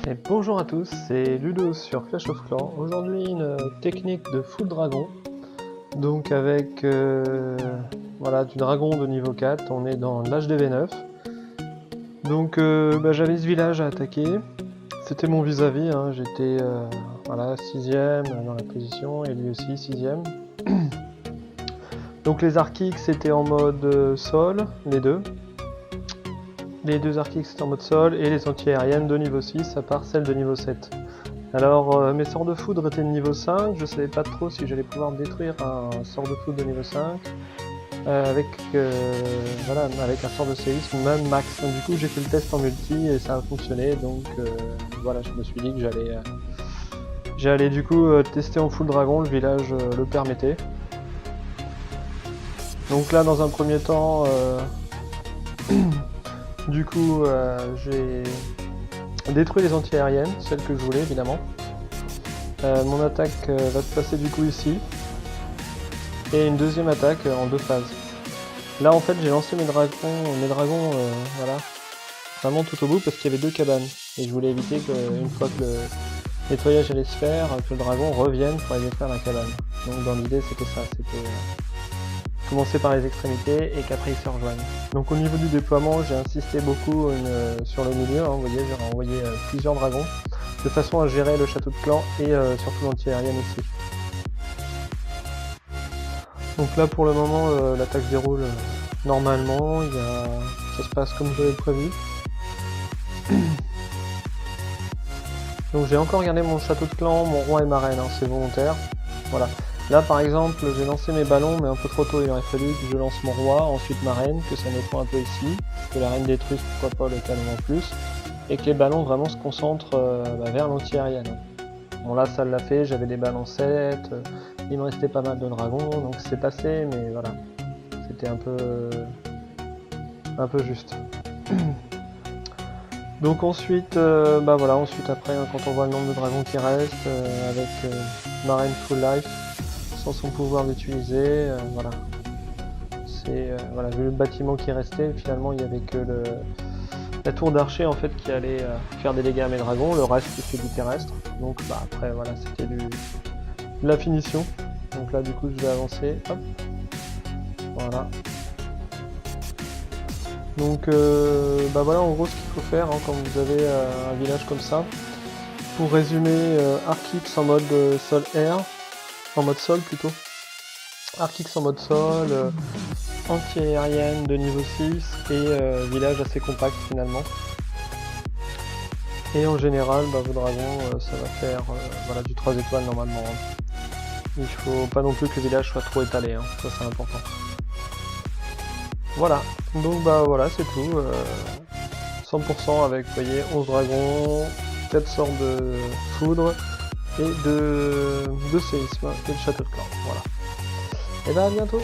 Et bonjour à tous, c'est Ludo sur Clash of Clans. Aujourd'hui une technique de full dragon. Donc avec voilà, du dragon de niveau 4, on est dans l'HDV9. Donc j'avais ce village à attaquer. C'était mon vis-à-vis, hein. J'étais voilà, 6ème dans la position et lui aussi 6ème. Donc les Archix étaient en mode sol, les deux. Les deux Archix étaient en mode sol et les anti-aériennes de niveau 6 à part celle de niveau 7. Alors mes sorts de foudre étaient de niveau 5, je savais pas trop si j'allais pouvoir détruire un sort de foudre de niveau 5 avec un sort de séisme même max. Donc, du coup j'ai fait le test en multi et ça a fonctionné, donc voilà, je me suis dit que j'allais du coup tester en full dragon, le village le permettait. Donc là dans un premier temps du coup j'ai détruit les anti-aériennes, celles que je voulais évidemment. Mon attaque va se passer du coup ici. Et une deuxième attaque en deux phases. Là en fait j'ai lancé mes dragons voilà, vraiment tout au bout parce qu'il y avait deux cabanes. Et je voulais éviter qu'une fois que le nettoyage allait se faire, que le dragon revienne pour aller détruire la cabane. Donc dans l'idée c'était ça, c'était commencer par les extrémités et qu'après ils se rejoignent. Donc au niveau du déploiement j'ai insisté beaucoup sur le milieu, hein, vous voyez, j'ai envoyé plusieurs dragons de façon à gérer le château de clan et surtout l'anti-aérienne aussi. Donc là pour le moment l'attaque se déroule normalement, ça se passe comme j'avais prévu. Donc j'ai encore gardé mon château de clan, mon roi et ma reine, hein, c'est volontaire. Voilà. Là par exemple j'ai lancé mes ballons mais un peu trop tôt, il aurait fallu que je lance mon roi, ensuite ma reine, que ça nettoie un peu ici, que la reine détruise pourquoi pas le canon en plus, et que les ballons vraiment se concentrent vers l'anti-aérienne. Bon là ça l'a fait, j'avais des ballons 7, il me restait pas mal de dragons, donc c'est passé, mais voilà, c'était un peu juste. Donc ensuite, voilà, ensuite après, hein, quand on voit le nombre de dragons qui restent, avec ma reine full life, sans son pouvoir d'utiliser, voilà. C'est voilà, vu le bâtiment qui restait, finalement il n'y avait que la tour d'archer en fait qui allait faire des dégâts à mes dragons, le reste c'était du terrestre. Donc après voilà, c'était de la finition. Donc là du coup je vais avancer, hop, voilà. Donc voilà en gros ce qu'il faut faire hein, quand vous avez un village comme ça. Pour résumer, Archix en mode sol air, en mode sol plutôt. Archix en mode sol, anti-aérienne de niveau 6 et village assez compact finalement. Et en général, vos dragons, ça va faire voilà, du 3 étoiles normalement. Il faut pas non plus que le village soit trop étalé, hein. Ça c'est important. Voilà, donc voilà c'est tout. 100% avec, vous voyez, 11 dragons, 4 sorts de foudre et de séisme et le château de clan. Voilà. Et à bientôt.